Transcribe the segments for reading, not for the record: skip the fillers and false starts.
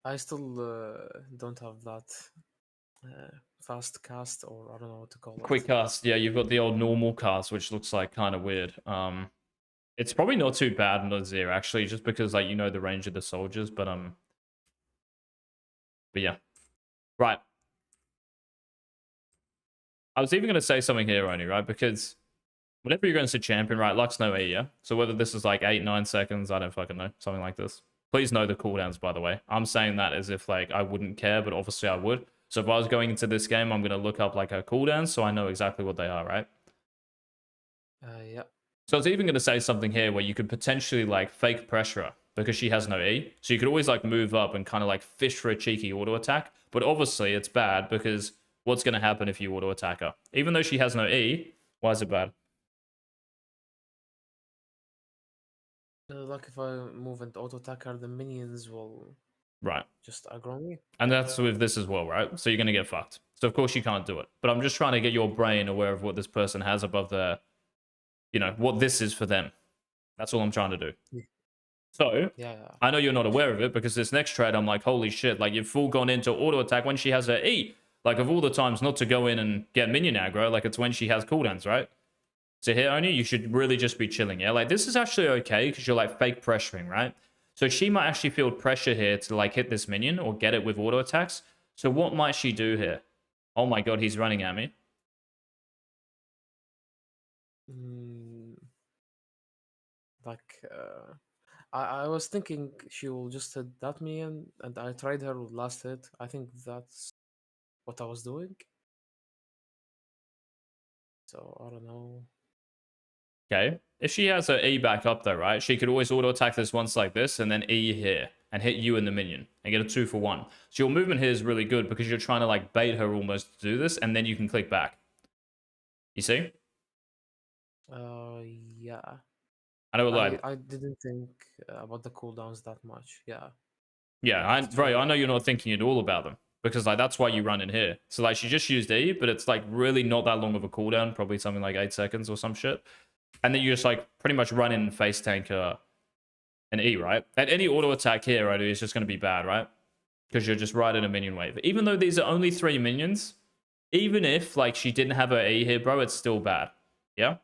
I still don't have that fast cast, or I don't know what to call Quick it. cast, yeah, you've got the old normal cast, which looks like kind of weird. It's probably not too bad in Azir actually, just because like you know the range of the soldiers, but yeah, right. I was even going to say something here only, right? Because whenever you're going to champion, right, Lux no E, yeah? So whether this is like 8, 9 seconds, I don't fucking know. Something like this. Please know the cooldowns, by the way. I'm saying that as if like I wouldn't care, but obviously I would. So if I was going into this game, I'm going to look up like her cooldowns so I know exactly what they are, right? Yeah. So I was even going to say something here where you could potentially like fake pressure her because she has no E. So you could always like move up and kind of like fish for a cheeky auto attack. But obviously it's bad because what's going to happen if you auto attack her? Even though she has no E, why is it bad? Like if I move and auto attacker, the minions will Right. just aggro me. And that's with this as well, right? So you're going to get fucked. So of course you can't do it. But I'm just trying to get your brain aware of what this person has above their, you know, what this is for them. That's all I'm trying to do. Yeah. So Yeah. I know you're not aware of it because this next trade, I'm like, holy shit, like you've full gone into auto attack when she has her E. Like of all the times not to go in and get minion aggro, like it's when she has cooldowns, right? So here only, you should really just be chilling, yeah? Like this is actually okay because you're like fake pressuring, right? So she might actually feel pressure here to like hit this minion or get it with auto attacks. So what might she do here? Oh my god, he's running at me. Mm, like I was thinking she will just hit that minion, and I tried her with last hit. I think that's what I was doing. So I don't know. Okay. If she has her E back up though, right? She could always auto attack this once like this and then E here and hit you and the minion and get a 2-for-1. So your movement here is really good because you're trying to like bait her almost to do this and then you can click back. You see? Yeah. I know I like I didn't think about the cooldowns that much. Yeah. yeah, That's bro, true. I know you're not thinking at all about them because like that's why you run in here. So like she just used E, but it's like really not that long of a cooldown, probably something like 8 seconds or some shit. And then you just like pretty much run in and face tank an E, right? And any auto attack here, right, is just going to be bad, right? Because you're just right in a minion wave. Even though these are only 3 minions, even if like she didn't have her E here, bro, it's still bad. Yeah?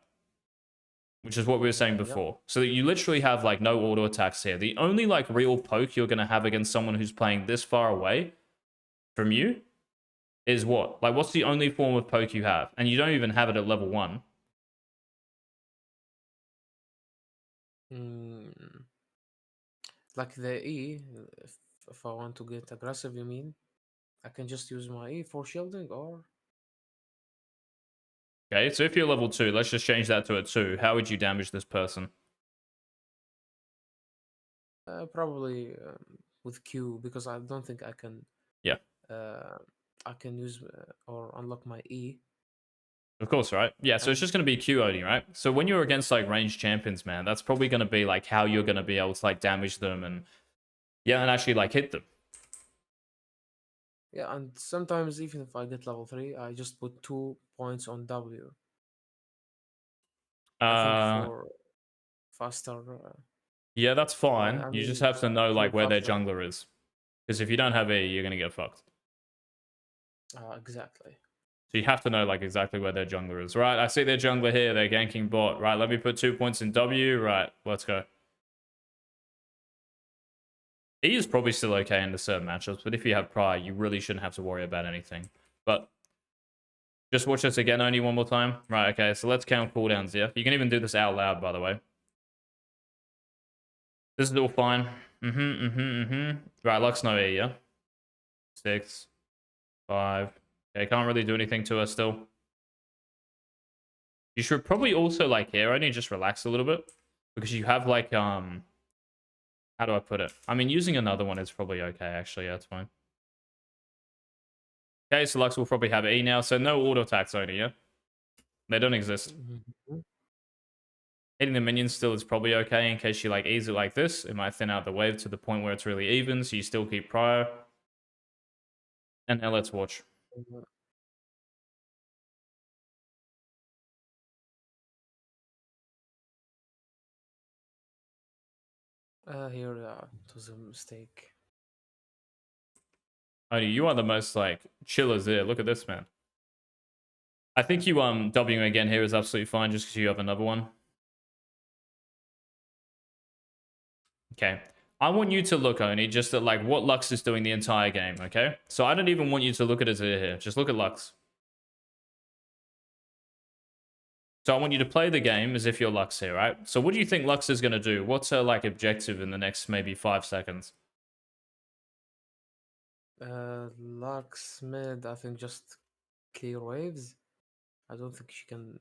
Which is what we were saying Yep. before. So you literally have like no auto attacks here. The only like real poke you're gonna have against someone who's playing this far away from you is what? Like what's the only form of poke you have? And you don't even have it at level 1. Mm, like the E, if I want to get aggressive, you mean? I can just use my E for shielding, or Okay, so if you're level 2, let's just change that to a 2. How would you damage this person? probably with Q, because I don't think Yeah. uh, I can use or unlock my E. Of course, right? Yeah, so it's And just going to be Q only, right? So when you're against like ranged champions, man, that's probably going to be like how you're going to be able to like damage them and yeah, and actually like hit them. yeah, and sometimes even if I get level 3, I just put 2 points on W. I think Uh, for faster. yeah, that's fine. I You just mean, have to know heal like where their faster. jungler is, because if you don't have E, you're going to get fucked. Exactly. So you have to know like exactly where their jungler is, right? I see their jungler here. They're ganking bot, right? Let me put 2 points in W, right? Let's go. E is probably still okay in the certain matchups, but if you have Prior, you really shouldn't have to worry about anything. But just watch this again only one more time. Right, okay, so let's count cooldowns, yeah? You can even do this out loud, by the way. This is all fine. Right, Lux no E, yeah? 6, 5. Okay, can't really do anything to her still. You should probably also, like, here, only just relax a little bit. Because you have, like, how do I put it? I mean, using another one is probably okay, actually. Yeah, that's fine. Okay, so Lux will probably have E now, so no auto attacks only, yeah? They don't exist. Mhm. Hitting the minions still is probably okay in case she like ease it like this. It might thin out the wave to the point where it's really even, so you still keep prior. And now let's watch. Here, it was a mistake. Only you are the most like chillers there. Look at this, man. I think you Wing again here is absolutely fine just because you have another one. Okay. I want you to look only just at like what Lux is doing the entire game, okay? So I don't even want you to look at Azir here. Just look at Lux. So I want you to play the game as if you're Lux here, right? So what do you think Lux is going to do? What's her like objective in the next maybe 5 seconds? Lux mid, I think just clear waves. I don't think she can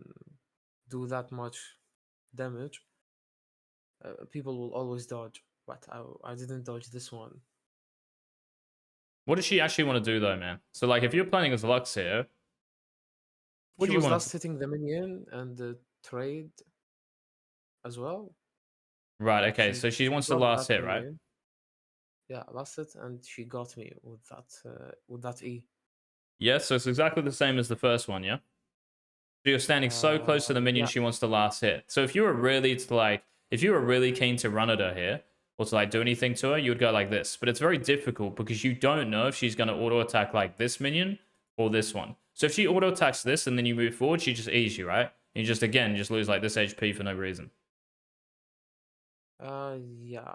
do that much damage. People will always dodge, but I didn't dodge this one. What does she actually want to do though, man? So like if you're playing as Lux here, what She do you was want last to... hitting the minion and the trade as well. Right, Yeah, okay. So she she wants the got last that hit, right? minion. Yeah, last hit, and she got me with that E. Yes, so it's exactly the same as the first one, yeah? So you're standing so close to the minion Yeah. she wants the last hit. So if you were really to like, if you were really keen to run at her here, or to like do anything to her, you would go like this. But it's very difficult because you don't know if she's going to auto attack like this minion or this one. So if she auto attacks this and then you move forward, she just eats you, right? And you just again just lose like this HP for no reason. Yeah.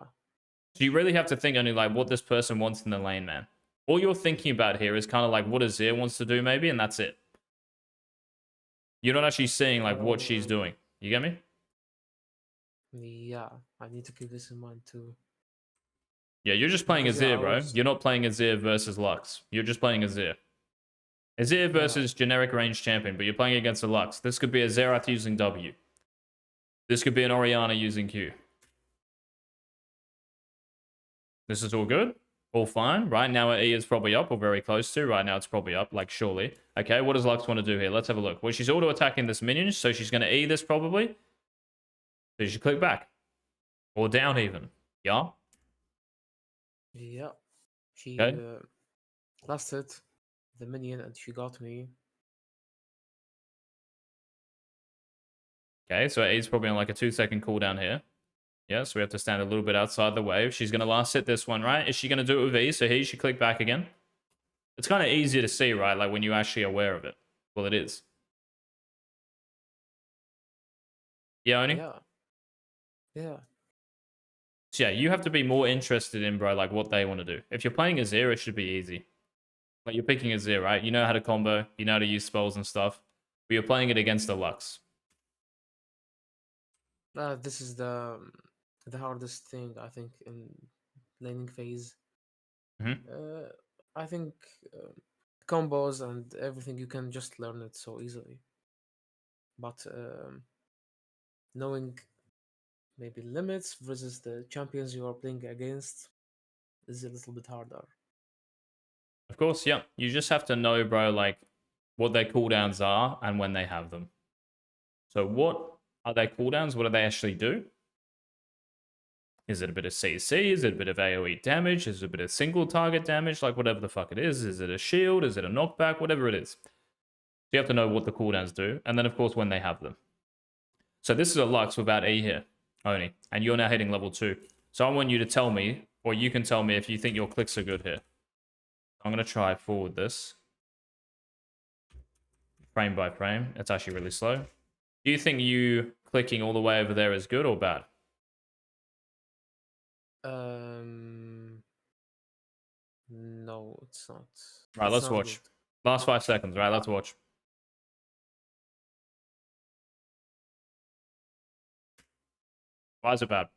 So you really have to think only like what this person wants in the lane, man. All you're thinking about here is kind of like what Azir wants to do, maybe, and that's it. You're not actually seeing like what she's Um, doing. You get me? yeah. I need to keep this in mind too, Yeah, you're just playing because yeah, Azir, I bro. was You're not playing Azir versus Lux. You're just playing Azir. Azir yeah versus generic range champion, but you're playing against a Lux. This could be a Xerath using W. This could be an Orianna using Q. This is all good. All fine. Right now, our E is probably up or very close to. Right now, it's probably up, like surely. Okay, what does Lux want to do here? Let's have a look. Well, she's auto-attacking this minion, so she's going to E this probably. So you should click back. Or down even. Yeah? yeah. She Okay. last hit the minion and she got me. Okay, so E's probably on like a 2-second cooldown here. Yeah, so we have to stand a little bit outside the wave. She's going to last hit this one, right? Is she going to do it with E? So here, she click back again. It's kind of easier to see, right? Like when you're actually aware of it. Well, it is. Yeah, Oni? Yeah. Yeah. So yeah, you have to be more interested in, bro, like what they want to do. If you're playing Azir, it should be easy. Like you're picking Azir, right? You know how to combo, you know how to use spells and stuff. But you're playing it against the Lux. This is the hardest thing I think in laning phase. Mm-hmm. I think combos and everything you can just learn it so easily, but knowing maybe limits versus the champions you are playing against is a little bit harder. Of course, yeah. You just have to know, bro, like what their cooldowns are and when they have them. So what are their cooldowns? What do they actually do? Is it a bit of CC? Is it a bit of AoE damage? Is it a bit of single target damage? Like whatever the fuck it is. Is it a shield? Is it a knockback? Whatever it is. So you have to know what the cooldowns do. And then, of course, when they have them. So this is a Lux without E here, only. And you're now hitting level 2. So I want you to tell me, or you can tell me if you think your clicks are good here. I'm going to try forward this. Frame by frame. It's actually really slow. Do you think you clicking all the way over there is good or bad? No, it's not. Right, It's let's not good. watch. Last 5 seconds, right? Let's watch. Why is it bad?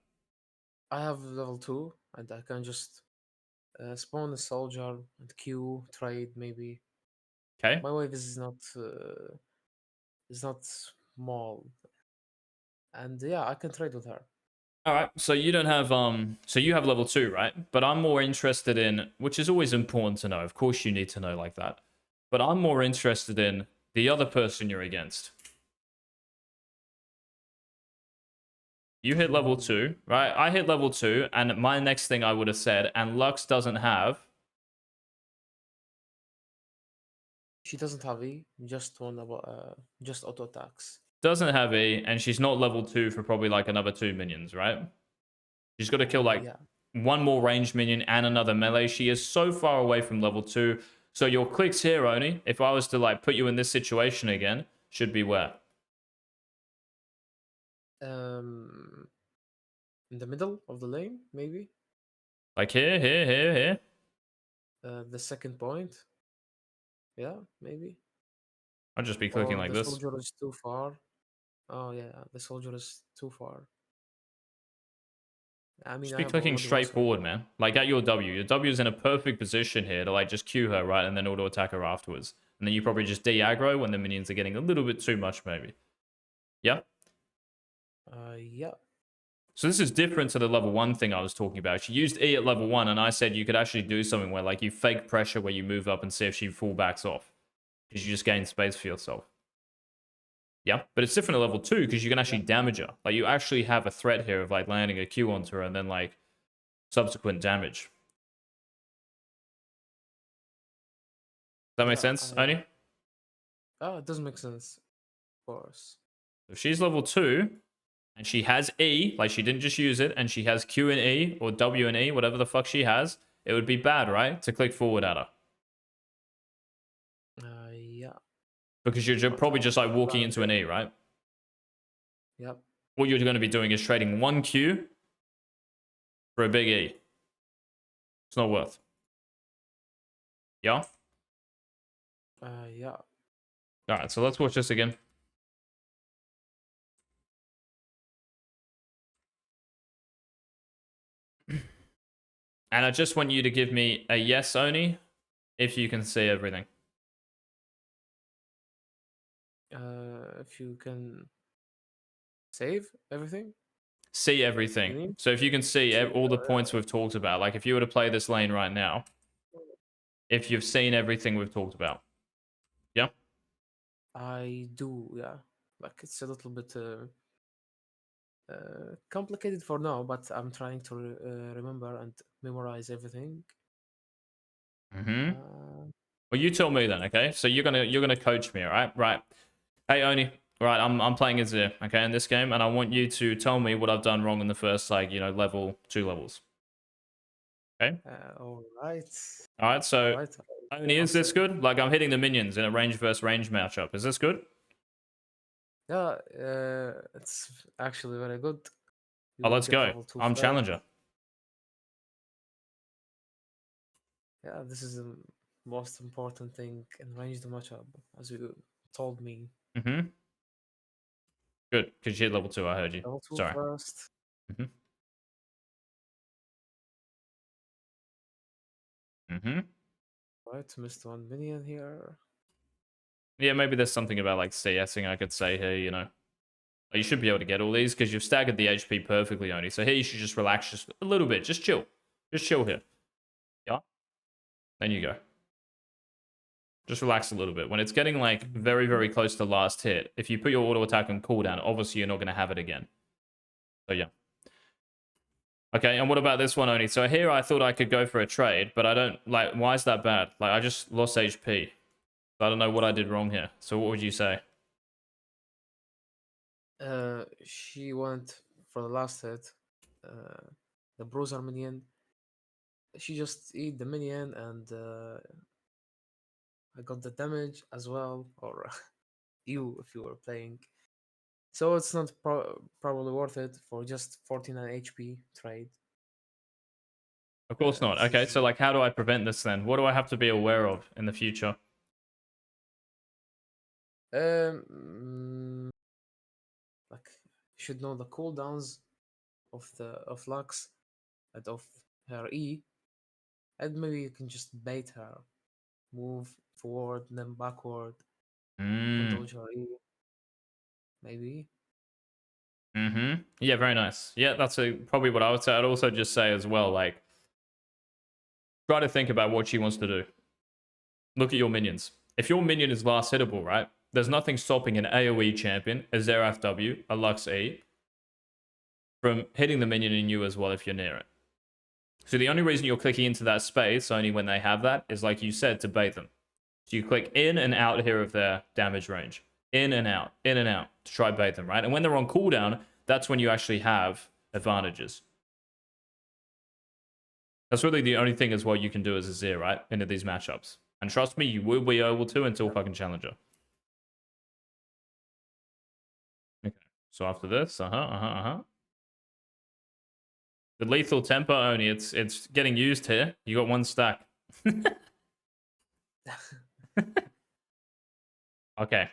I have level 2 and I can just spawn a soldier and Q trade maybe. Okay. My wave is not small, and yeah, I can trade with her. All right. So you don't have so you have level 2, right? But I'm more interested in, which is always important to know. Of course you need to know like that. But I'm more interested in the other person you're against. You hit level 2, right? I hit level 2, and my next thing I would have said, and Lux doesn't have. She doesn't have E, just one about just auto attacks. Doesn't have E, and she's not level 2 for probably like another 2 minions, right? She's got to kill like Yeah, one more ranged minion and another melee. She is so far away from level 2. So your clicks here, Oni, if I was to like put you in this situation again, should be where? Um, in the middle of the lane, maybe. Like here. The second point. Yeah, maybe. I'd just be clicking Or like the this. soldier is too far. Oh yeah, the soldier is too far. I mean, Just I be have clicking already straight mastered. forward, man. Like at your W. Your W is in a perfect position here to like just Q her, right? And then auto attack her afterwards. And then you probably just de-aggro when the minions are getting a little bit too much, maybe. Yeah? Yeah. So this is different to the level 1 thing I was talking about. She used E at level 1, and I said you could actually do something where like you fake pressure where you move up and see if she full backs off. Because you just gain space for yourself. Yeah, but it's different at level 2 because you can Yeah. actually damage her. Like you actually have a threat here of like landing a Q onto her and then like subsequent damage. Does that make Yeah. sense, Oni? Oh, it does make sense. Of course. If she's level 2 and she has E, like she didn't just use it, and she has Q and E or W and E, whatever the fuck she has, it would be bad, right? To click forward at her. Yeah. Because you're But probably just like walking plan into an here. E, right? Yep. What you're going to be doing is trading one Q for a big E. It's not worth. Yeah? Yeah. Alright, so let's watch this again. And I just want you to give me a yes only if you can see everything. If you can save everything, See you everything. mean? So if you can see See, all the points we've talked about, like if you were to play this lane right now, if you've seen everything we've talked about. Yeah? I do. Yeah. Like it's a little bit complicated for now, but I'm trying to remember and memorize everything. Mm-hmm. Uh, Well, you tell me then, okay? So you're gonna coach me, all right? Right. Hey Oni, right, I'm playing Azir, okay, in this game, and I want you to tell me what I've done wrong in the first, like, level 2 levels. Okay? all right. Alright, All so right. Oni, is this Answer. good? Like I'm hitting the minions in a range versus range matchup. Is this good? Yeah. It's actually very good. You Oh, will let's get go. level 2 I'm first. challenger. Yeah, this is the most important thing in ranged matchup, as you told me. Mm-hmm. Good, because you hit level 2, I heard you. Level 2 Sorry. first. Mm-hmm. Mm-hmm. Right, missed one minion here. Yeah, maybe there's something about like CSing I could say here. You should be able to get all these because you've staggered the HP perfectly, Oni. So here you should just relax just a little bit. Just chill. Just chill here. Yeah. Then you go. Just relax a little bit. When it's getting like very, very close to last hit, if you put your auto attack on cooldown, obviously you're not going to have it again. So yeah. Okay, and what about this one, Oni? So here I thought I could go for a trade, but I don't, like, why is that bad? Like, I just lost HP. I don't know what I did wrong here. So what would you say? She went for the last hit. Uh, the bruiser minion. She just eat the minion and I got the damage as well, or you if you were playing. So it's not probably worth it for just 49 HP trade. Of course not. This Okay, is so like, how do I prevent this then? What do I have to be aware of in the future? um like you should know the cooldowns of the of Lux and of her E, and maybe you can just bait her, move forward then backward and Mm. dodge her E, maybe. Mm-hmm. Yeah, very nice. Yeah, that's probably what I would say. I'd also just say as well, like, try to think about what she wants to do. Look at your minions. If your minion is last hittable, right? There's nothing stopping an AoE champion, a Xerath W, a Lux E, from hitting the minion in you as well if you're near it. So the only reason you're clicking into that space, only when they have that, is like you said, to bait them. So you click in and out here of their damage range. In and out to try bait them, right? And when they're on cooldown, that's when you actually have advantages. That's really the only thing as well you can do as Azir, right? Into these matchups. And trust me, you will be able to until fucking Challenger. Okay. So after this, The lethal tempo only, it's getting used here. You got one stack. Okay.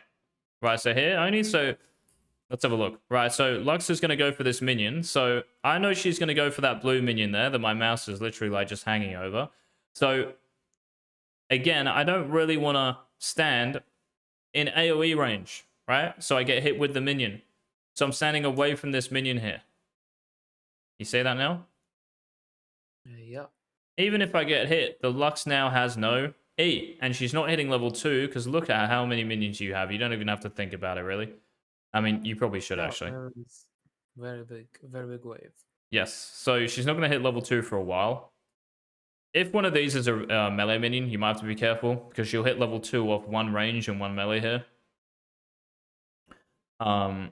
Right, so here only, so let's have a look. Right, so Lux is going to go for this minion. So I know she's going to go for that blue minion there that my mouse is literally like just hanging over. So again, I don't really want to stand in AoE range, right? So I get hit with the minion. So I'm standing away from this minion here. You see that now? Yeah. Even if I get hit, the Lux now has no E. And she's not hitting level 2, because look at how many minions you have. You don't even have to think about it, really. I mean, you probably should, Yeah, actually. very big wave. Yes, so she's not going to hit level 2 for a while. If one of these is a melee minion, you might have to be careful, because she'll hit level 2 off one range and one melee here. I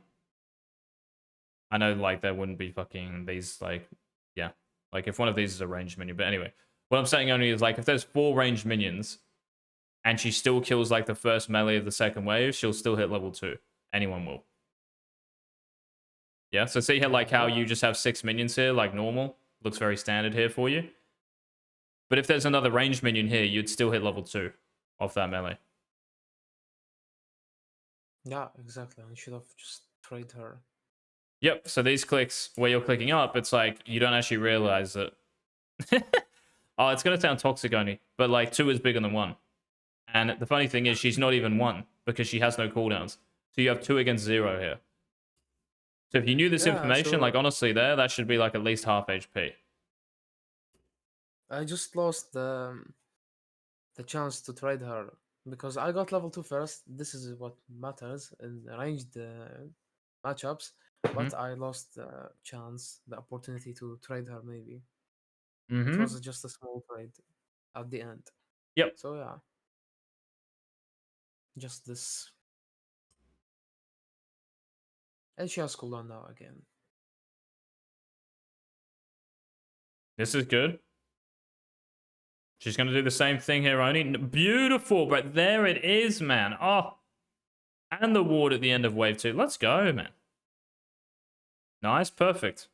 know, like, there wouldn't be fucking these, like, yeah. Like, if one of these is a ranged minion. But anyway, what I'm saying only is, like, if there's 4 ranged minions, and she still kills, like, the first melee of the second wave, she'll still hit level 2. Anyone will. Yeah, so see here, like, how you just have 6 minions here, like normal. Looks very standard here for you. But if there's another ranged minion here, you'd still hit level 2 off that melee. Yeah, exactly. I should have just tried her. Yep, so these clicks where you're clicking up, it's like you don't actually realize that. Oh, it's going to sound toxic only, but like 2 is bigger than 1. And the funny thing is, she's not even 1 because she has no cooldowns. So you have 2 against 0 here. So if you knew this information, like honestly that should be like at least half HP. I just lost the chance to trade her because I got level 2 first. This is what matters in ranged matchups. But I lost the chance, the opportunity to trade her maybe. It was just a small trade at the end. Yep. So yeah. Just this. And she has cooldown now again. This is good. She's going to do the same thing here, only. Beautiful, but there it is, man. Oh. And the ward at the end of wave 2. Let's go, man. Nice, perfect.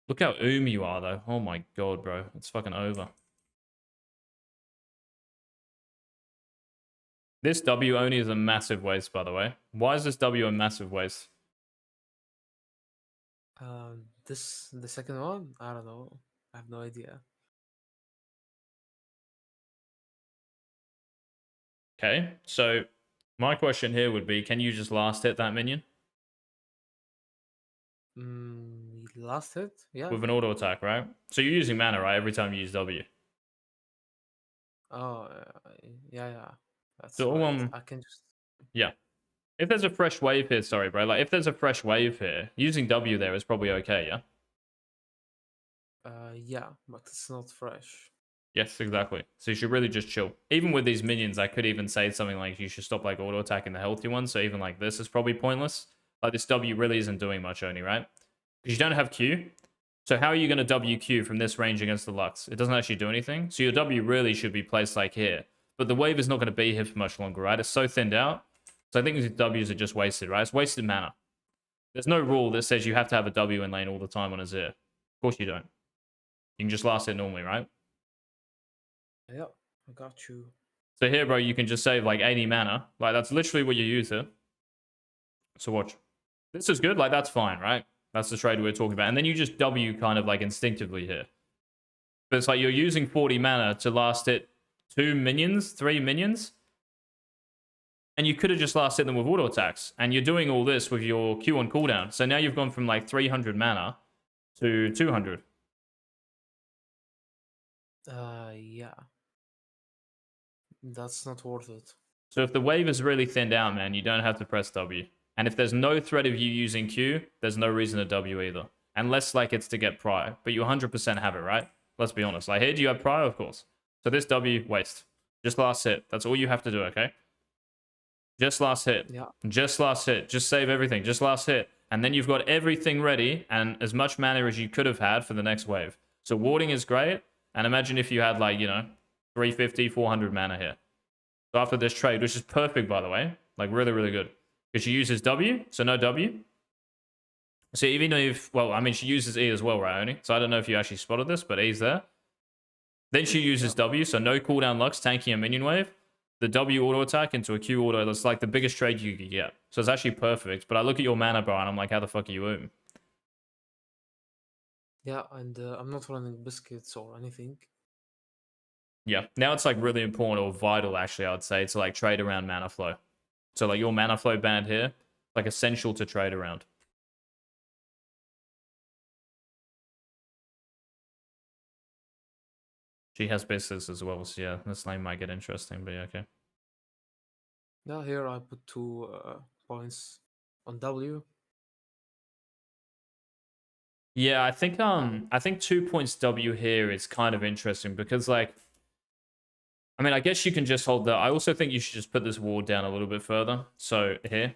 Look how you are, though. Oh my god, bro. It's fucking over. This W only is a massive waste, by the way. Why is this W a massive waste? The second one? I don't know. I have no idea. Okay, so my question here would be, can you just last hit that minion? Last hit? Yeah. With an auto attack, right? So you're using mana, right? Every time you use W. Oh, yeah. That's So, right. I can just... Yeah. If there's a fresh wave here, sorry, bro. Like, if there's a fresh wave here, using W there is probably okay, yeah? Yeah, but it's not fresh. Yes, exactly. So you should really just chill. Even with these minions, I could even say something like you should stop like auto attacking the healthy ones. So even like this is probably pointless. Like this W really isn't doing much only, right? Because you don't have Q. So how are you going to WQ from this range against the Lux? It doesn't actually do anything. So your W really should be placed like here. But the wave is not going to be here for much longer, right? It's so thinned out. So I think these Ws are just wasted, right? It's wasted mana. There's no rule that says you have to have a W in lane all the time on Azir. Of course you don't. You can just last it normally, right? Yeah, I got you. So here, bro, you can just save like 80 mana. Like, that's literally what you use here. So watch. This is good. Like, that's fine, right? That's the trade we're talking about. And then you just W kind of like instinctively here. But it's like you're using 40 mana to last it 2 minions, 3 minions. And you could have just last hit them with auto attacks. And you're doing all this with your Q on cooldown. So now you've gone from like 300 mana to 200. Yeah. That's not worth it. So if the wave is really thinned out, man, you don't have to press W. And if there's no threat of you using Q, there's no reason to W either. Unless, like, it's to get Pry. But you 100% have it, right? Let's be honest. Like, here, do you have Pry? Of course. So this W, waste. Just last hit. That's all you have to do, okay? Just last hit. Yeah. Just last hit. Just save everything. Just last hit. And then you've got everything ready and as much mana as you could have had for the next wave. So warding is great. And imagine if you had like, 350, 400 mana here. So after this trade, which is perfect, by the way, like really, really good. Because she uses W, so no W. So even if, well, I mean, she uses E as well, right, Oni? So I don't know if you actually spotted this, but E's there. Then she uses Yeah. W, so no cooldown Lux, tanking a minion wave. The W auto attack into a Q auto, that's like the biggest trade you could get. So it's actually perfect. But I look at your mana bar and I'm like, how the fuck are you in? Yeah, and I'm not running biscuits or anything. Yeah. Now it's like really important or vital, actually, I would say, to like trade around mana flow. So like your mana flow band here, like essential to trade around. She has business as well, so yeah, this lane might get interesting, but yeah, okay. Yeah, here I put 2 points on W. Yeah, I think 2 points W here is kind of interesting because like I mean I guess you can just hold that. I also think you should just put this ward down a little bit further. So here.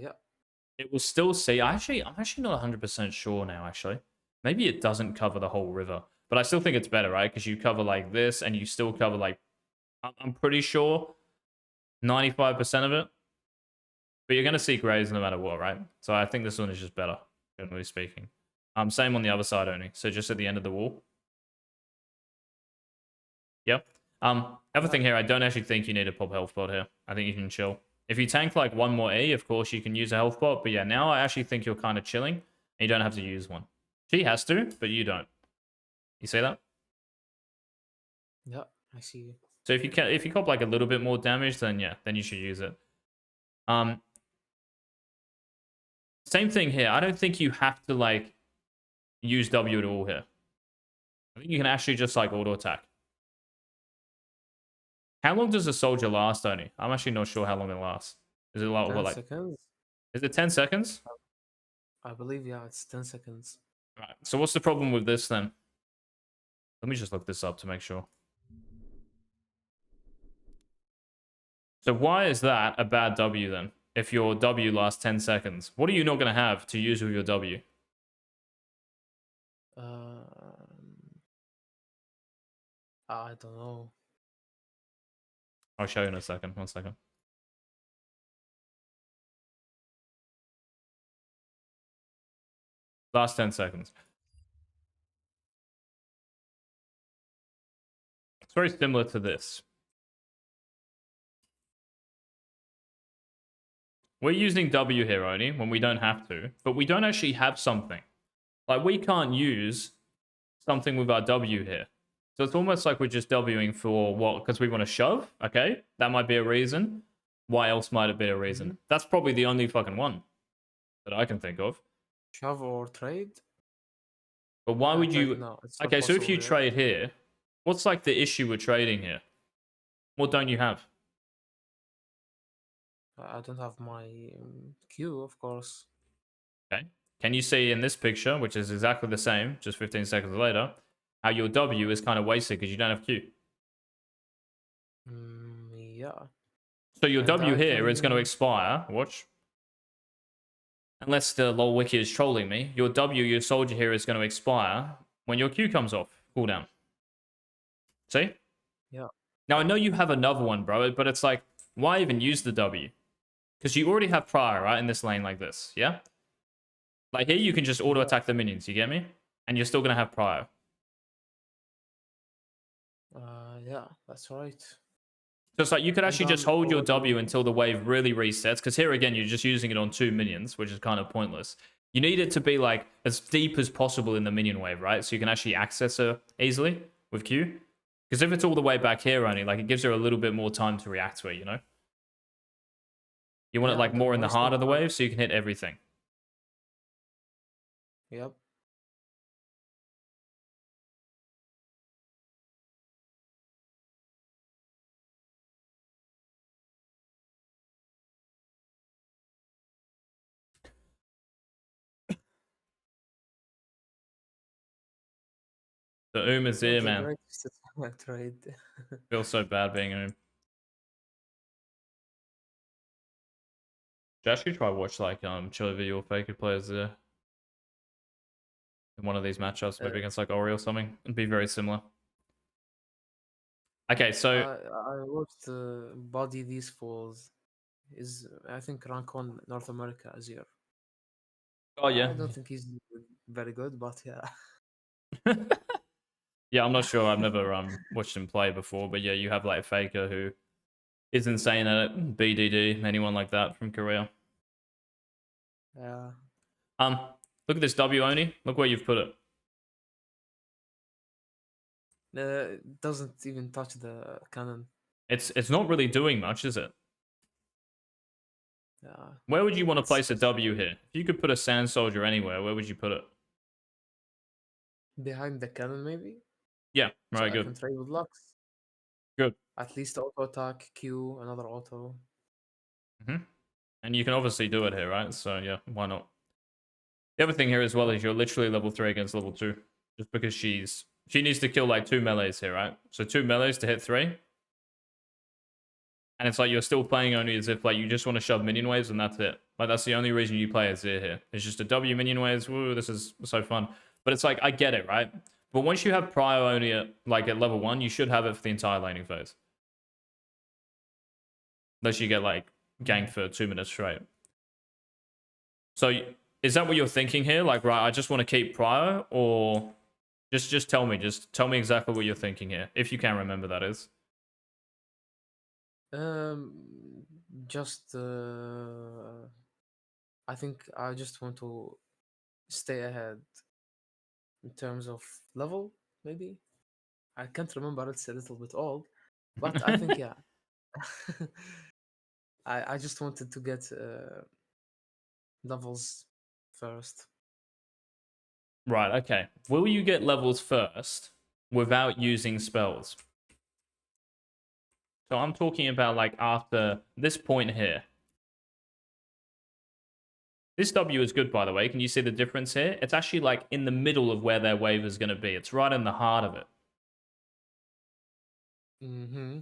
Yeah. It will still see. I'm actually not 100% sure now, actually. Maybe it doesn't cover the whole river. But I still think it's better, right? Because you cover like this and you still cover like I'm pretty sure 95% of it. But you're gonna see grays no matter what, right? So I think this one is just better, generally speaking. Same on the other side only. So just at the end of the wall. Yep. Yeah. Everything here, I don't actually think you need a pop health pot here. I think you can chill. If you tank like one more E, of course you can use a health pot. But yeah, now I actually think you're kind of chilling. And you don't have to use one. She has to, but you don't. You see that? Yeah, I see. So if you cop like a little bit more damage, then yeah, then you should use it. Um, Same thing here. I don't think you have to like use W at all here. I think you can actually just like auto attack. How long does a soldier last, Tony? I'm actually not sure how long it lasts. Is it like what 10 like seconds? is it 10 seconds? I believe, yeah, it's 10 seconds. Right. So what's the problem with this then? Let me just look this up to make sure. So why is that a bad W then? If your W lasts 10 seconds. What are you not going to have to use with your W? Um, I don't know. I'll show you in a second. 1 second. Last 10 seconds. It's very similar to this. We're using W here only when we don't have to, but we don't actually have something. Like we can't use something with our W here. So it's almost like we're just Wing for what? Because we want to shove? Okay, that might be a reason. Why else might it be a reason? That's probably the only fucking one that I can think of. Shove or trade? But why would Trade, you... no, it's not Okay, so if possible you here. trade here, what's like the issue with trading here? What don't you have? I don't have my Q, of course. Okay. Can you see in this picture, which is exactly the same, just 15 seconds later, how your W is kind of wasted because you don't have Q? Yeah. So your And W I here is going to can. expire. Watch. Unless the lol wiki is trolling me, your W, your soldier here, is going to expire when your Q comes off cooldown. See? Yeah. Now I know you have another one, bro, but it's like, why even use the W? Because you already have prior, right, in this lane like this, yeah? Like here, you can just auto Yeah. attack the minions. You get me? And you're still going to have prior. Yeah, that's right. So it's like you could And actually just I'm hold your W already. until the wave really resets. Because here again, you're just using it on 2 minions, which is kind of pointless. You need it to be like as deep as possible in the minion wave, right? So you can actually access her easily with Q. Because if it's all the way back here only, like it gives her a little bit more time to react to it, you know? You want it Yeah, like and I'm more in the heart wasting of the my. wave so you can hit everything. Yep. The is Not here, the man. greatest trade. Feels so bad being Should actually try watch like Chili video faker players there. in one of these matchups, Uh, maybe against like Ori or something. It'd be very similar. Okay, so I watched Body These Fools. Is I think rank one North America Azir. oh yeah, I don't think he's very good, but yeah. yeah. I'm not sure. I've never watched him play before, but yeah, you have like Faker who is insane at it. BDD, anyone like that from Korea. Yeah. Um, look at this W Oni. Look where you've put it. It doesn't even touch the cannon. It's not really doing much, is it? Yeah. Where would you want to It's place a just W here? If you could put a Sand Soldier anywhere, where would you put it? behind the cannon, maybe. Yeah, So right, I good, can trade with Lux. good. At least auto attack, Q, another auto. And you can obviously do it here, right? So yeah, why not? The other thing here as well is you're literally level 3 against level 2. Just because she needs to kill like 2 melees here, right? So 2 melees to hit 3. And it's like you're still playing only as if like you just want to shove minion waves and that's it. Like that's the only reason you play Azir here. It's just a W minion waves. Woo, this is so fun. But it's like I get it, right? But once you have prio only at like at level 1, you should have it for the entire laning phase. Unless you get like ganked Mm. for 2 minutes straight. So is that what you're thinking here? Like, right, I just want to keep prio, or just tell me, exactly what you're thinking here, if you can remember, that is. Um, just I think I just want to stay ahead in terms of level, maybe. I can't remember, it's a little bit old, but I think yeah. I just wanted to get levels first. Right, okay. Will you get levels first without using spells? So I'm talking about like after this point here. This W is good, by the way. Can you see the difference here? It's actually like in the middle of where their wave is going to be. It's right in the heart of it. Mm-hmm.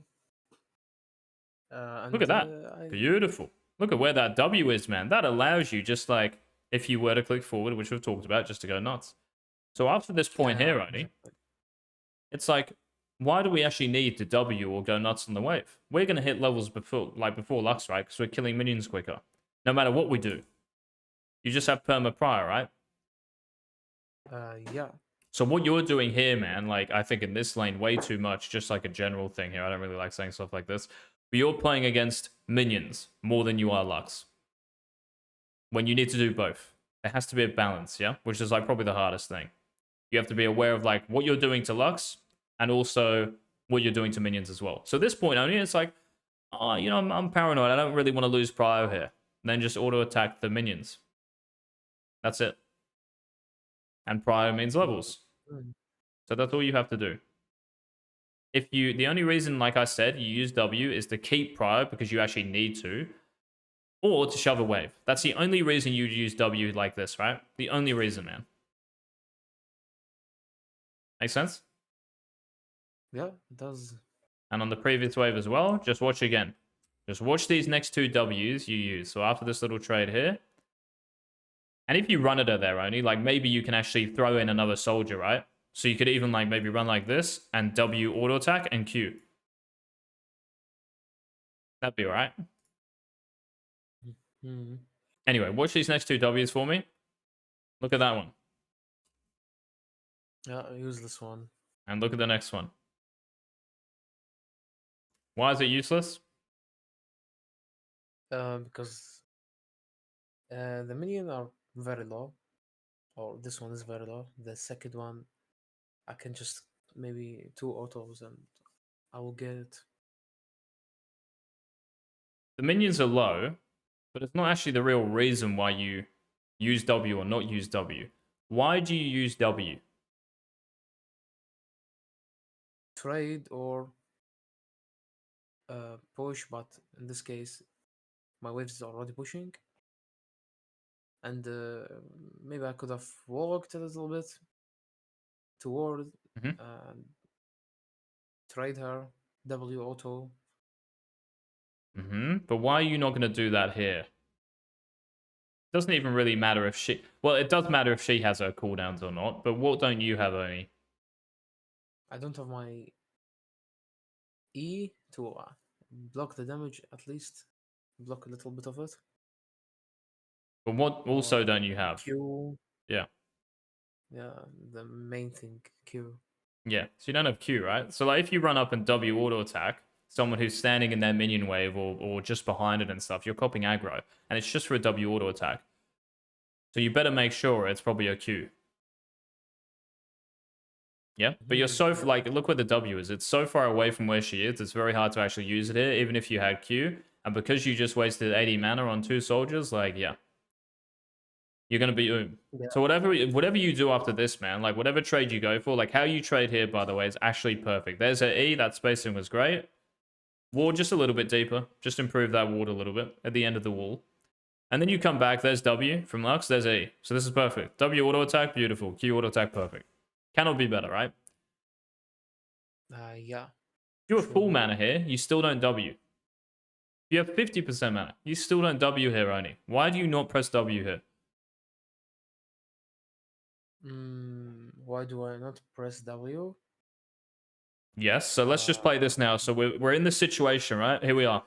Look at And that. I Beautiful. Look at where that W is, man. That allows you just like, if you were to click forward, which we've talked about, just to go nuts. So after this point yeah, here, only, exactly. it's like, why do we actually need to W or go nuts on the wave? We're going to hit levels before Lux, right? Because we're killing minions quicker. No matter what we do. You just have perma prior, right? Yeah. So what you're doing here, man, like I think in this lane way too much, just like a general thing here. I don't really like saying stuff like this. But you're playing against minions more than you are Lux. When you need to do both. There has to be a balance, yeah? Which is like probably the hardest thing. You have to be aware of like what you're doing to Lux and also what you're doing to minions as well. So at this point only, it's like, oh, you know, I'm paranoid. I don't really want to lose prio here. And then just auto attack the minions. That's it. And prio means levels. Mm. So that's all you have to do. If you, the only reason, like I said, you use W is to keep prio because you actually need to, or to shove a wave. That's the only reason you'd use W like this, right? The only reason, man. Make sense? Yeah, it does. And on the previous wave as well, just watch again. Just watch these next two Ws you use. So after this little trade here, and if you run it at there only, like maybe you can actually throw in another soldier, right? So you could even like maybe run like this and W auto attack and Q. That'd be alright. Mm. Anyway, watch these next two Ws for me. Look at that one. Yeah, useless one. And look at the next one. Why is it useless? Because the minion are very low, or this one is very low. The second one, I can just maybe two autos and I will get it. The minions are low, but it's not actually the real reason why you use W or not use W. Why do you use W? Trade or push, but in this case, my waves is already pushing, and maybe I could have walked a little bit toward Mm-hmm. and trade her W auto. But why are you not going to do that here? Doesn't even really matter if she. Well, it does matter if she has her cooldowns or not. But what don't you have, Oni? I don't have my E to block the damage at least, block a little bit of it, But what or also don't you have? Q. Yeah. Yeah, the main thing, Q. Yeah. So you don't have Q, right? So like if you run up and W auto attack someone who's standing in their minion wave or just behind it and stuff, you're copying aggro. And it's just for a W auto attack. So you better make sure it's probably a Q. Yeah. But you're so Yeah. like look where the W is. It's so far away from where she is, it's very hard to actually use it here, even if you had Q. And because you just wasted 80 mana on 2 soldiers, like yeah. You're gonna be Yeah. So whatever you do after this, man, like whatever trade you go for, like how you trade here, by the way, is actually perfect. There's a E, that spacing was great. Wall just a little bit deeper, just improve that ward a little bit at the end of the wall. And then you come back, there's W from Lux, there's E. So this is perfect. W auto attack, beautiful. Q auto attack, perfect. Cannot be better, right? Yeah. If you have full Sure. mana here, you still don't W. If you have 50% mana, you still don't W here only. Why do you not press W here? Why do I not press W? Yes, so let's just play Uh, this now. So we're in this situation, right? Here we are.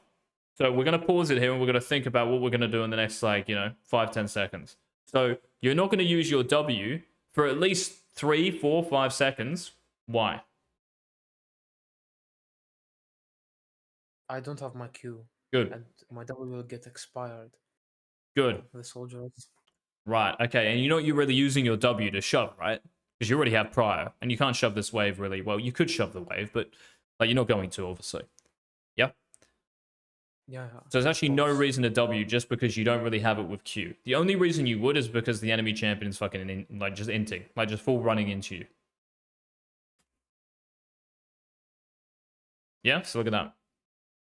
So we're going to pause it here and we're going to think about what we're going to do in the next, like, 5-10 seconds. So you're not going to use your W for at least 3, 4, 5 seconds. Why? I don't have my Q, Good. and my W will get expired Good. for the soldiers. Right. Okay. And you know you're really using your W to shove, right? Because you already have prior and you can't shove this wave really. Well, you could shove the wave, but like you're not going to, obviously. Yeah. Yeah, So there's of actually no course. reason to W just because you don't really have it with Q. The only reason you would is because the enemy champion is fucking like just inting, like just full running into you. Yeah, so look at that.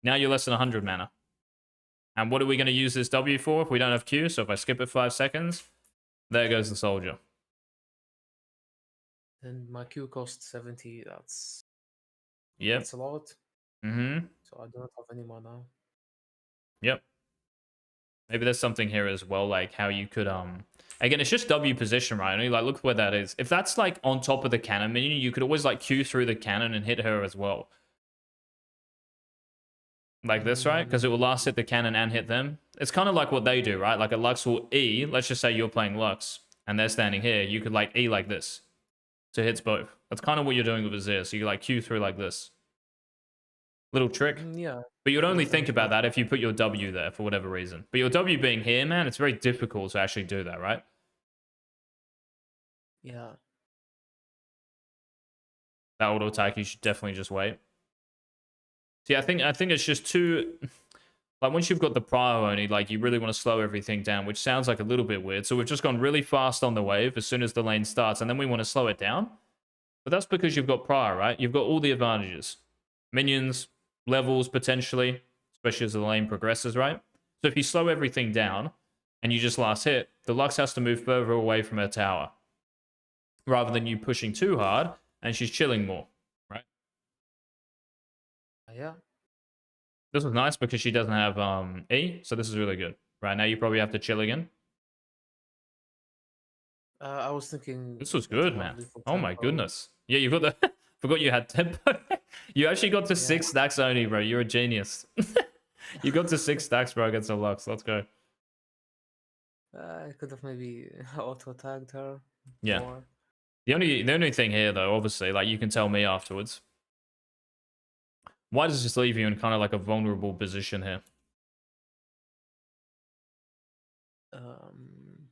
Now you're less than 100 mana. And what are we going to use this W for if we don't have Q? So if I skip it 5 seconds, there goes the soldier. And my Q costs 70. That's Yep. a lot. Mm-hmm. So I don't have any mana. Yep. Maybe there's something here as well, like how you could again, it's just W position, right? Only like look where that is. If that's like on top of the cannon minion, you could always like Q through the cannon and hit her as well. Like this, right? Because it will last hit the cannon and hit them. It's kind of like what they do, right? Like a Lux will E, let's just say you're playing Lux and they're standing here, you could like E like this. So it hits both. That's kind of what you're doing with Azir. So you like Q through like this. Little trick. Yeah, But you'd only yeah, think about that if you put your W there for whatever reason. But your W being here, man, it's very difficult to actually do that, right? yeah. That auto attack, you should definitely just wait. See, I think it's just too like once you've got the prior only, like you really want to slow everything down, which sounds like a little bit weird. So we've just gone really fast on the wave as soon as the lane starts, and then we want to slow it down. But that's because you've got prior, right? You've got all the advantages. Minions, levels potentially, especially as the lane progresses, right? So if you slow everything down and you just last hit, the Lux has to move further away from her tower. Rather than you pushing too hard and she's chilling more, right? Yeah. This was nice because she doesn't have E, so this is really good. Right now you probably have to chill again. I was thinking This was that I good, have man. little Oh my tempo. goodness. Yeah, you got the forgot you had tempo. You actually got to Yeah. 6 stacks only, bro. You're a genius. You got to 6 stacks, bro, against the Lux. Let's go. I could have maybe auto tagged her Yeah. more. The only thing here though, obviously, like you can tell me afterwards. Why does this leave you in kind of like a vulnerable position here? Um,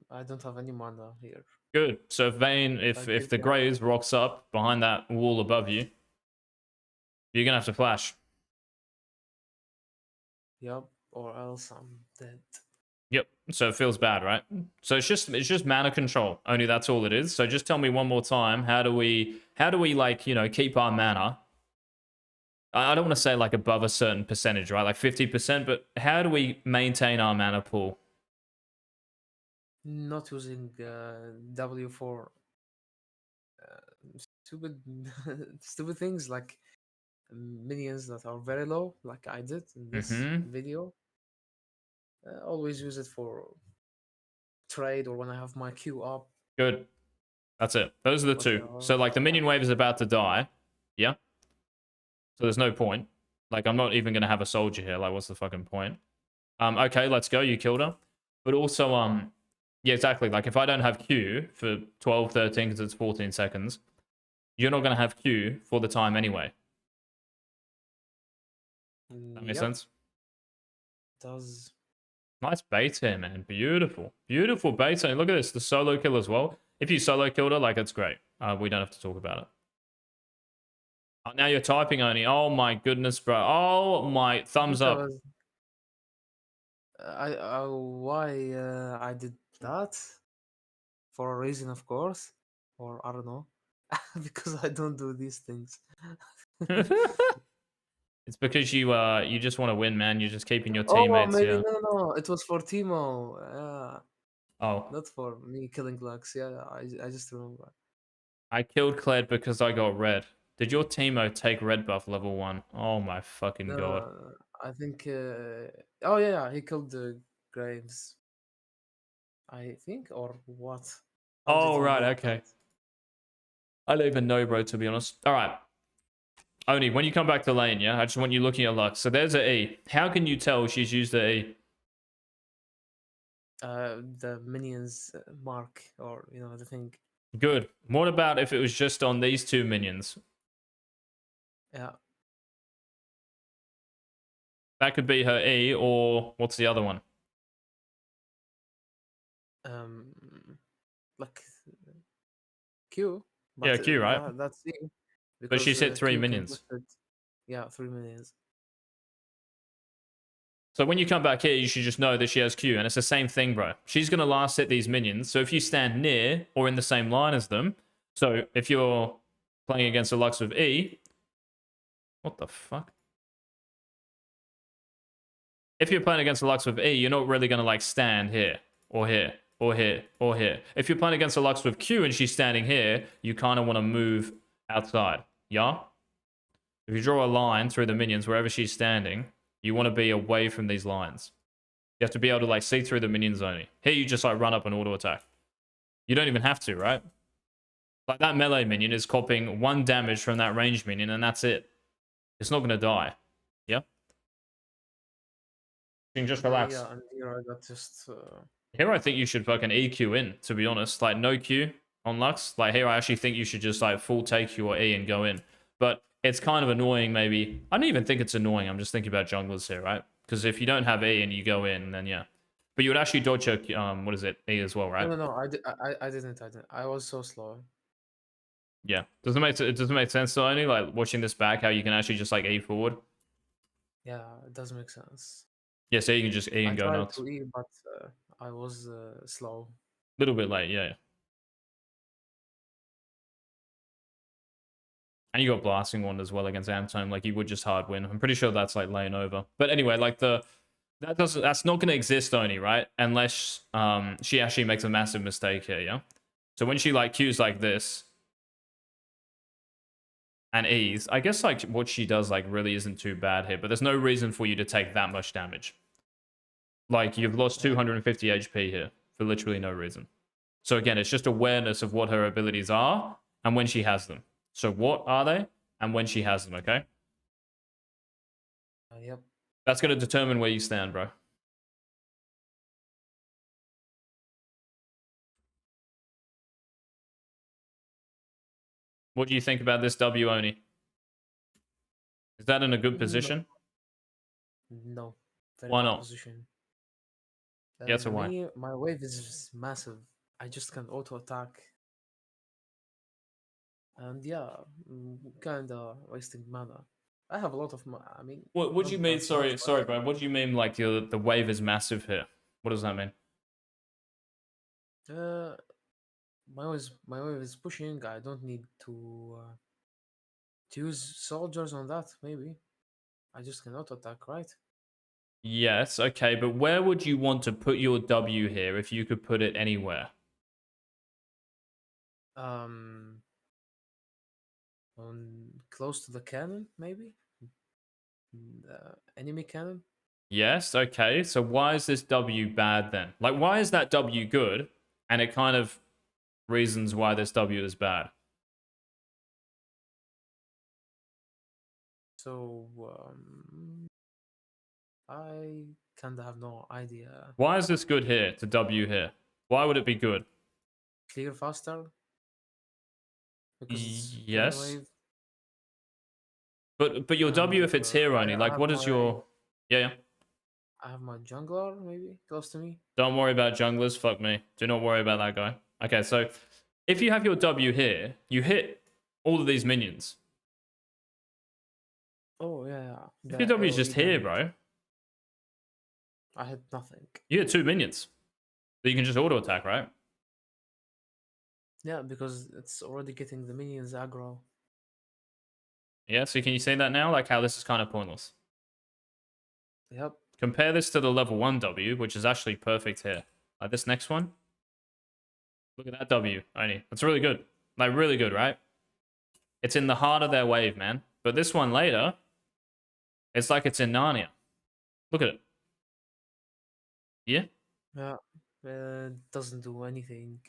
I don't have any mana here. Good. So if Vayne, If I if give the her, Graves rocks up behind that wall above you, you're gonna have to flash. yep, or else I'm dead. Yep. So it feels bad, right? So it's just mana control. Only that's all it is. So just tell me one more time, how do we like, keep our mana? I don't want to say like above a certain percentage, right? Like 50%, but how do we maintain our mana pool? Not using W for stupid stupid things like minions that are very low, like I did in this Mm-hmm. video. Always use it for trade or when I have my Q up. Good. That's it. Those are the But two. So like the yeah, minion wave is about to die. Yeah. So there's no point. Like I'm not even gonna have a soldier here. Like what's the fucking point? Okay, let's go. You killed her. But also, yeah, exactly. Like if I don't have Q for 12, 13, because it's 14 seconds, you're not gonna have Q for the time anyway. That makes yep, sense? does. Nice bait here, man. Beautiful. Beautiful bait. And look at this, the solo kill as well. If you solo killed her, like, it's great. We don't have to talk about it. Oh, now you're typing only. Oh, my goodness, bro. Oh, my. I Thumbs think I up. was. Why I did that for a reason, of course, or I don't know, because I don't do these things. It's because you just want to win, man. You're just keeping your Oh, teammates, maybe yeah. no. It was for Timo. Yeah, Oh, not for me killing Lux. Yeah, I just remember. I killed Kled because I got red. Did your teamo take red buff level 1? Oh, my fucking No, god. I think. Oh yeah, he killed the Graves. I think, or what? How did Oh, he right, get that? okay. I don't even know, bro, to be honest. All right. Oni, when you come back to lane, yeah, I just want you looking at Lux. So there's a E. How can you tell she's used the E? The minions mark, or the thing. Good. What about if it was just on these two minions? Yeah. That could be her E, or what's the other one? Um, like Q, Yeah, but Q, right? that's C But because she's hit 3 Q can minions. push it. Yeah, 3 minions. So when you come back here, you should just know that she has Q, and it's the same thing, bro. She's going to last hit these minions. So if you stand near or in the same line as them, so if you're playing against a Lux with E, what the fuck? If you're playing against a Lux with E, you're not really going to like stand here or here or here or here. If you're playing against a Lux with Q and she's standing here, you kind of want to move outside. Yeah? If you draw a line through the minions wherever she's standing, you want to be away from these lines. You have to be able to like see through the minions only. Here you just like run up and auto attack. You don't even have to, right? Like that melee minion is copying 1 damage from that range minion and that's it. It's not going to die. Yeah? You can just Okay, relax. yeah, and here I got just. Here I think you should fucking EQ in, to be honest. Like no Q on Lux. Like here I actually think you should just like full take Q or E and go in. But it's kind of annoying maybe. I don't even think it's annoying. I'm just thinking about junglers here, right? Because if you don't have E and you go in, then yeah. But you would actually dodge a, what is it, E as well, No, right? no, no. I didn't. I didn't. I was so slow. Yeah. It doesn't make sense to only like watching this back how you can actually just like E forward. Yeah, it does make sense. Yeah, so you can just E I and go tried nuts. to E, but I was slow. Little bit late, yeah. And you got blasting wand as well against Antone. Like you would just hard win. I'm pretty sure that's like lane over. But anyway, like that's not gonna exist only, right? Unless she actually makes a massive mistake here, yeah? So when she like Qs like this and E's, I guess like what she does like really isn't too bad here, but there's no reason for you to take that much damage. Like you've lost Yeah. 250 HP here for literally no reason. So again, it's just awareness of what her abilities are and when she has them. So what are they and when she has them, okay? Yep. That's going to determine where you stand, bro. What do you think about this W Oni? Is that in a good No, position? no. Very Why bad not? position. Yeah, so why? Me, my wave is massive. I just can auto attack, and yeah, kinda wasting mana. I have a lot of mana. I mean, What do you not mean? that much, Sorry, but sorry, bro. What do you mean like the wave is massive here? What does that mean? uh, my wave is pushing. I don't need to use soldiers on that. Maybe I just can auto attack, right? Yes, okay, but where would you want to put your W here if you could put it anywhere? Um, on close to the cannon, maybe the enemy cannon. Yes, okay. So why is this W bad then? Like, why is that W good? And it kind of reasons why this W is bad. So I kind of have no idea. Why is this good here to W here? Why would it be good? Clear faster because it's killing Yes. wave. But your And W if it's here only, I like have what is my your yeah, yeah. jungler maybe close to me. Don't worry about junglers, fuck me. Do not worry about that guy. Okay, so if you have your W here, you hit all of these minions. Oh yeah, If your the W is just AoE here, damage. bro, I had nothing. you hit 2 minions. So you can just auto attack, right? Yeah, because it's already getting the minions aggro. Yeah, so can you see that now? Like how this is kind of pointless. Yep. Compare this to the level 1 W, which is actually perfect here. Like this next one. Look at that W only. That's really good. Like really good, right? It's in the heart of their wave, man. But this one later, it's like it's in Narnia. Look at it. Yeah? Yeah. Doesn't do anything.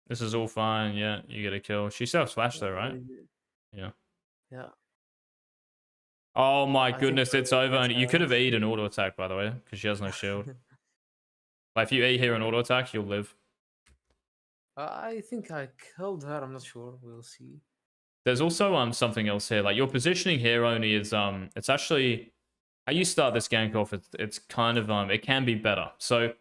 This is all fine. Yeah, you get a kill. She still has flash though, right? Uh, Yeah. Yeah. Oh my I think goodness, it's over. And you could have we're E'd an auto attack, by the way, because she has no shield. Like if you E here an auto attack, you'll live. I think I killed her. I'm not sure. We'll see. There's also something else here. Like your positioning here only is it's actually how you start this gank off. It's kind of it can be better. So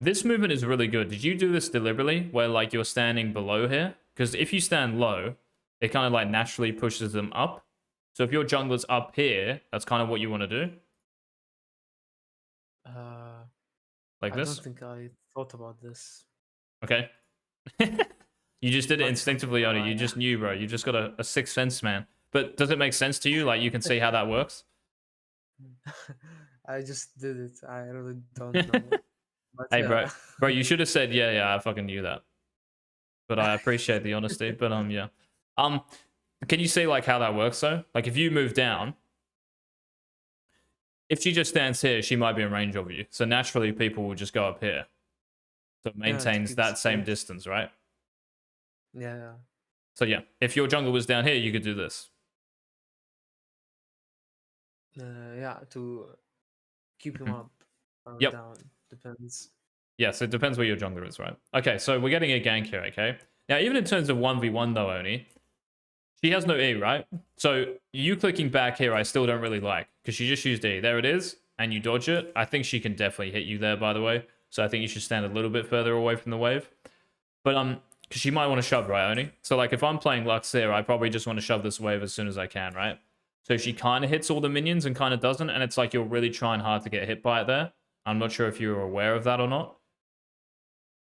this movement is really good. Did you do this deliberately, where like you're standing below here? Because if you stand low, it kind of like naturally pushes them up. So if your jungler's up here, that's kind of what you want to do, Uh, like I don't this. think I thought about this, Okay. You just did it but instinctively, only you just knew, bro. You just got a sixth sense, man. But does it make sense to you? Like you can see how that works. I just did it. I really don't know. But Hey, yeah. bro, you should have said, yeah, I fucking knew that. But I appreciate the honesty. But yeah, um, can you see like how that works though? Like if you move down, if she just stands here, she might be in range of you. So naturally, people will just go up here. So it Yeah, to maintains keep that same space. distance, right? Yeah. So yeah, if your jungle was down here, you could do this. Yeah, to keep him Mhm. up or Yep. down. Depends. Yes, it depends where your jungler is, right? Okay, so we're getting a gank here, okay? Now, even in terms of 1v1 though, Oni, she has no E, right? So you clicking back here, I still don't really like, because she just used E. There it is, and you dodge it. I think she can definitely hit you there, by the way. So I think you should stand a little bit further away from the wave. But because she might want to shove, right, Oni? So like if I'm playing Lux here, I probably just want to shove this wave as soon as I can, right? So she kind of hits all the minions and kind of doesn't, and it's like you're really trying hard to get hit by it there. I'm not sure if you're aware of that or not.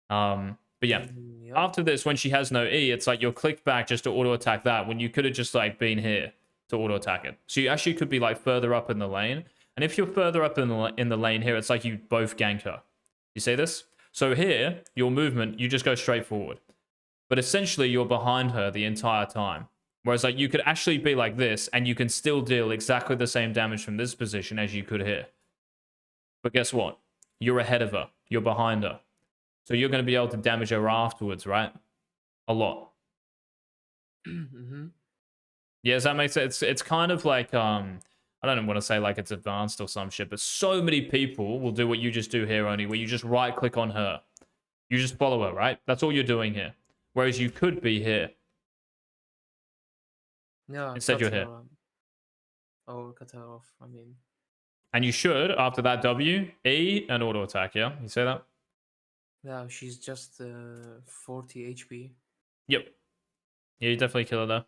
But yeah, Yep. after this, when she has no E, it's like you're clicked back just to auto attack that when you could have just like been here to auto attack it. So you actually could be like further up in the lane. And if you're further up in the lane here, it's like you both gank her. You see this? So here, your movement, you just go straight forward. But essentially, you're behind her the entire time. Whereas like you could actually be like this and you can still deal exactly the same damage from this position as you could here. But guess what? You're ahead of her. You're behind her. So you're going to be able to damage her afterwards, right? A lot. Mm-hmm. Yeah, does that make sense? It's kind of like I don't want to say like it's advanced or some shit, but so many people will do what you just do here only, where you just right click on her. You just follow her, right? That's all you're doing here. Whereas you could be here. Yeah, Instead cut you're her here. or cut her off. I mean, And you should, after that W, E, and auto attack, yeah? You say that? yeah, she's just 40 HP. Yep. Yeah, you definitely kill her there.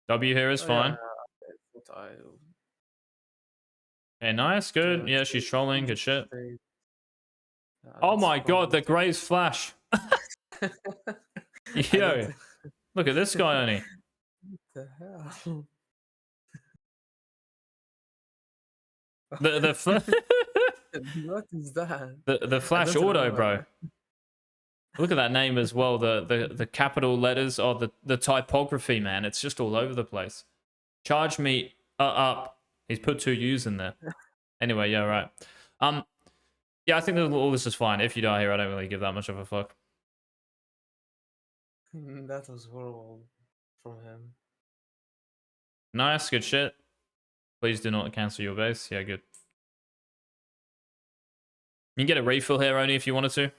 W here is Oh yeah, fine. I thought I Okay, nice, good. Yeah, she's stayed, trolling, good just shit. stayed. Yeah, Oh that's my god, the problem. Graves flash. I don't. Yo, look at this guy only. What the hell? The What is that? the I flash don't auto, remember. bro. Look at that name as well. The capital letters or the typography, man. It's just all over the place. Charge me up. He's put two U's in there. Anyway, yeah, right. Um, yeah, I think that all this is fine. If you die here, I don't really give that much of a fuck. That was horrible from him. Nice, good shit. Please do not cancel your base. Yeah, good. You can get a refill here only if you wanted to.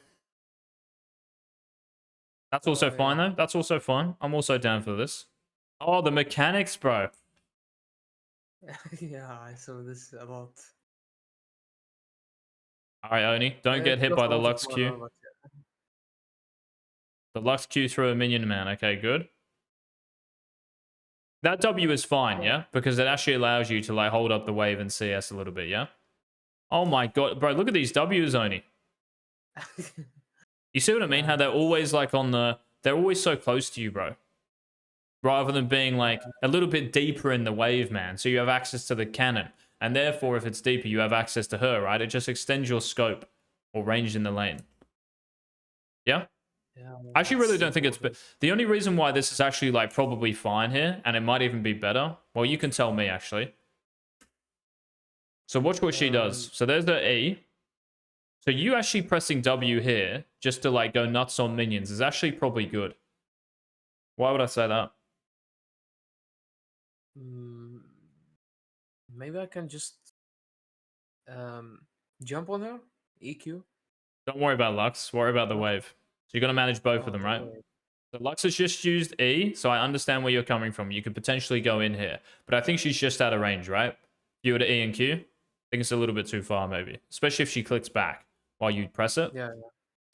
That's also fine Yeah. though. That's also fine. I'm also down for this. Oh, the mechanics, bro. Yeah, I saw this a lot. All right, Oni, don't get It hit cost by a the lot of Lux Q. mana, but The Lux Q through a minion man. Okay, good. That W is fine, yeah. yeah? Because it actually allows you to like hold up the wave and CS a little bit, yeah? Oh my god, bro, look at these W's, Oni. You see what I mean? Yeah, How they're always like on the... They're always so close to you, bro. Rather than being like a little bit deeper in the wave, man. So you have access to the cannon. And therefore, if it's deeper, you have access to her, right? It just extends your scope or range in the lane. Yeah? yeah, I actually really it's don't think it's... important. The only reason why this is actually like probably fine here, and it might even be better, well, you can tell me actually. So watch what she does. Um, So there's the E. So you actually pressing W here just to like go nuts on minions is actually probably good. Why would I say that? mm, maybe I can just um jump on her. EQ. Don't worry about Lux. Worry about the What? wave. So you're going to manage both of Oh, them, the right? way. So Lux has just used E, so I understand where you're coming from. You could potentially go in here. But I think she's just out of range, right? If you were to E and Q, I think it's a little bit too far, maybe. Especially if she clicks back while you press it. Yeah,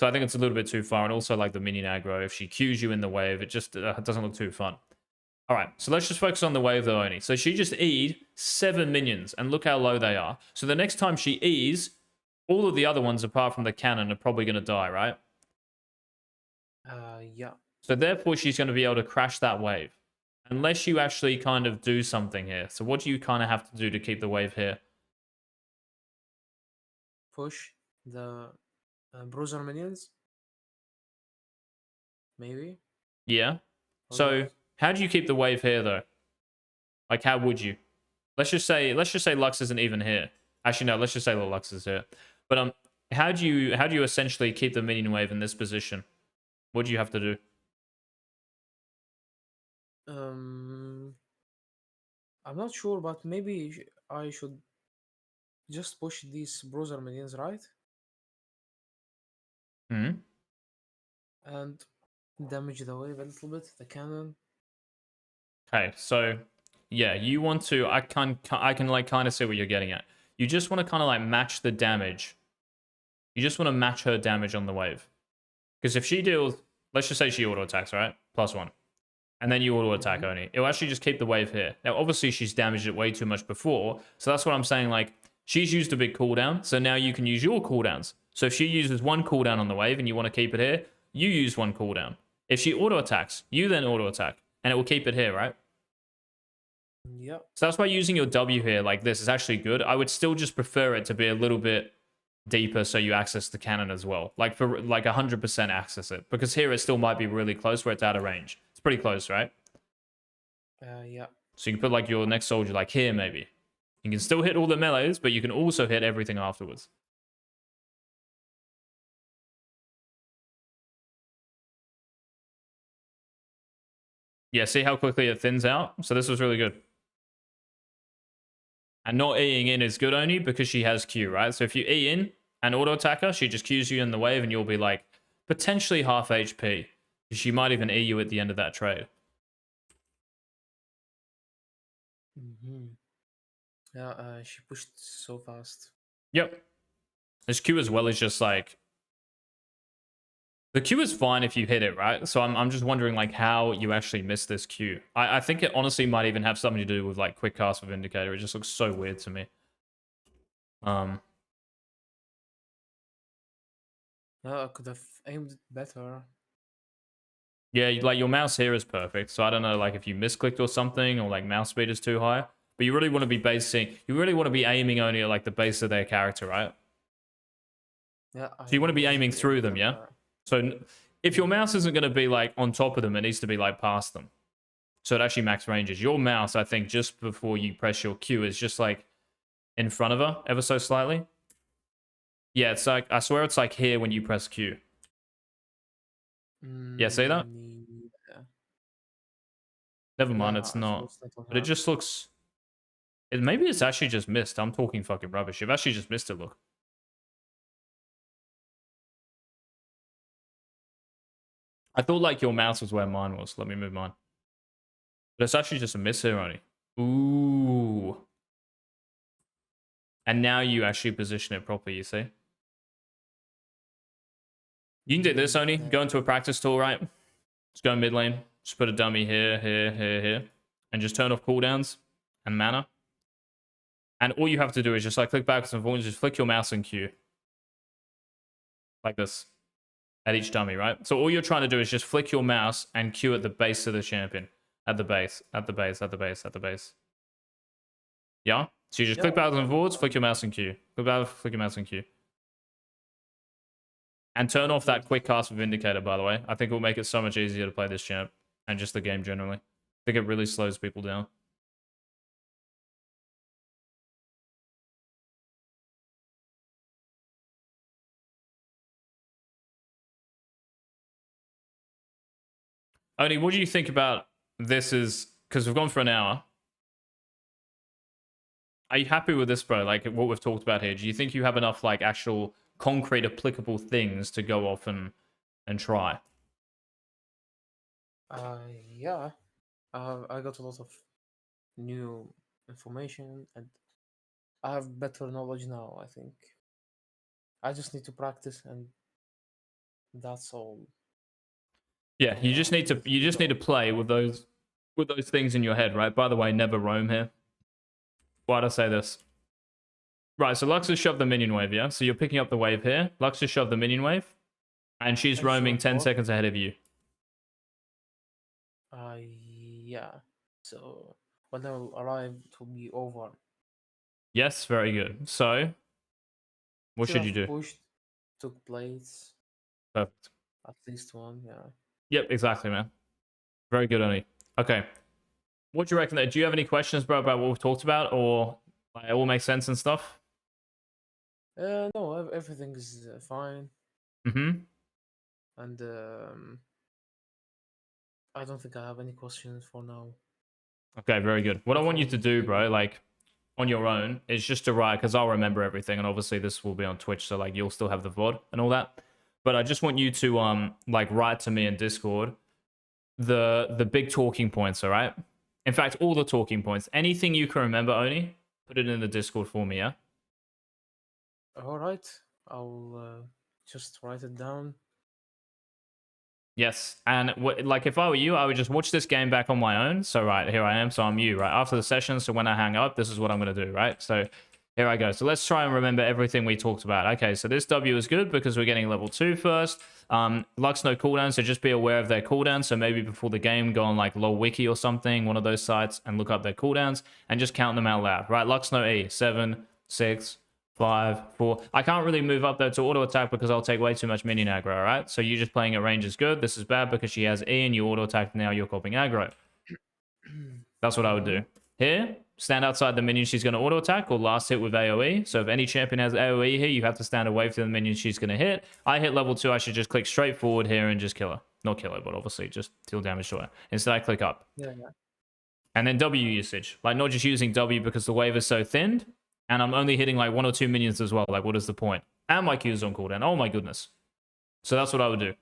So I think it's a little bit too far. And also like the minion aggro, if she Qs you in the wave, it just doesn't look too fun. All right, so let's just focus on the wave though only. So she just E'd 7 minions, and look how low they are. So the next time she E's, all of the other ones apart from the cannon are probably going to die, right? yeah. So therefore, she's going to be able to crash that wave. Unless you actually kind of do something here. So what do you kind of have to do to keep the wave here? Push the bruiser minions. Maybe. Yeah. Or what? So how do you keep the wave here though? Like how would you? Let's just say Lux isn't even here. Actually no, let's just say the Lux is here. But how do you essentially keep the minion wave in this position? What do you have to do? Um, I'm not sure, but maybe I should just push these bruiser minions, right? Hmm. And damage the wave a little bit, the cannon. Okay, so yeah, you want to. I can like kind of see what you're getting at. You just want to kind of like match the damage. You just want to match her damage on the wave. Because if she deals, let's just say she auto attacks, right? +1. And then you auto attack Mm-hmm. only. It'll actually just keep the wave here. Now, obviously, she's damaged it way too much before. So that's what I'm saying. Like, she's used a big cooldown. So now you can use your cooldowns. So if she uses one cooldown on the wave and you want to keep it here, you use one cooldown. If she auto attacks, you then auto attack. And it will keep it here, right? Yep. So that's why using your W here like this is actually good. I would still just prefer it to be a little bit deeper so you access the cannon as well. Like for like 100% access it. Because here it still might be really close where it's out of range. It's pretty close, right? Yeah. So you can put like your next soldier like here maybe. You can still hit all the melees, but you can also hit everything afterwards. Yeah, see how quickly it thins out? So this was really good. And not Eing in is good only because she has Q, right? So if you E in and auto attack her, she just Qs you in the wave and you'll be like potentially half HP. She might even E you at the end of that trade. Mm-hmm. Yeah. She pushed so fast. Yep. This Q as well is just like the Q is fine if you hit it, right? So I'm just wondering like how you actually miss this Q. I think it honestly might even have something to do with like quick cast with Vindicator. It just looks so weird to me. Yeah, I could have aimed it better. Yeah, like your mouse here is perfect. So I don't know like if you misclicked or something or like mouse speed is too high. But you really want to be aiming only at like the base of their character, right? Yeah, So you want to be aiming usually aim through at them, them. yeah? So if your mouse isn't going to be like on top of them, it needs to be like past them. So it actually max ranges. Your mouse, I think, just before you press your Q is just like in front of her ever so slightly. Yeah, it's like, I swear it's like here when you press Q. Yeah, see that? Yeah. Never mind, Yeah, it's so not. it's not on But it her. just looks... maybe it's actually just missed. I'm talking fucking rubbish. You've actually just missed it, look. I thought like your mouse was where mine was. Let me move mine. But it's actually just a miss here only. Ooh. And now you actually position it properly, you see? You can do this, only. Yeah. Go into a practice tool, right? Just go mid lane. Just put a dummy here, here, here, here. And just turn off cooldowns and mana. And all you have to do is just like click backwards and forwards, just flick your mouse and Q. Like this. At each dummy, right? So all you're trying to do is just flick your mouse and Q at the base of the champion. At the base, at the base, at the base, at the base. Yeah? So you just click backwards and forwards, flick your mouse and Q. Click backwards, flick your mouse and Q. And turn off that quick cast with Vindicator, by the way. I think it will make it so much easier to play this champ. And just the game generally. I think it really slows people down. Only, what do you think about this is... because we've gone for an hour. Are you happy with this, bro? Like, what we've talked about here. Do you think you have enough, like, actual concrete applicable things to go off and try? Yeah. I got a lot of new information and I have better knowledge now, I think. I just need to practice and that's all. Yeah, you just need to play with those things in your head, right? By the way, never roam here. Why'd I say this? Right, so Lux has shoved the minion wave, yeah? So you're picking up the wave here. Lux has shoved the minion wave. And she's roaming 10 seconds ahead of you. Yeah. So when I will arrive, it will be over. Yes, very good. So, what should you do? Pushed, took plates. Perfect. At least one, yeah. Yep, exactly, man. Very good, Oni. Okay. What do you reckon? Do you have any questions, bro, about what we've talked about? Or like, it all makes sense and stuff? No, everything is fine. Mm-hmm. And I don't think I have any questions for now. Okay, very good. What I want you to do, bro, like on your own, is just to write, because I'll remember everything, and obviously this will be on Twitch, so like you'll still have the VOD and all that. But I just want you to like write to me in Discord the big talking points, all right? In fact, all the talking points. Anything you can remember, Oni, put it in the Discord for me, yeah? All right, I'll just write it down. Yes, and like if I were you, I would just watch this game back on my own. So right, here I am, so I'm you, right? After the session, so when I hang up, this is what I'm going to do, right? So here I go. So let's try and remember everything we talked about. Okay, so this W is good because we're getting level 2 first. Lux no cooldown, so just be aware of their cooldown. So maybe before the game, go on like LOL Wiki or something, one of those sites, and look up their cooldowns, and just count them out loud, right? Lux no E, 7, 6, 5, 4. I can't really move up there to auto attack because I'll take way too much minion aggro, right? So you just playing at range is good. This is bad because she has E and you auto attack, now you're copying aggro. That's what I would do. Here, stand outside the minion she's going to auto attack or last hit with AoE. So if any champion has AoE here, you have to stand away from the minion she's going to hit. I hit level 2, I should just click straight forward here and just kill her. Not kill her, but obviously just deal damage to her. Instead, I click up. Yeah. And then W usage. Like not just using W because the wave is so thinned. And I'm only hitting like 1 or 2 minions as well. Like, what is the point? And my Q is on cooldown. Oh my goodness. So that's what I would do.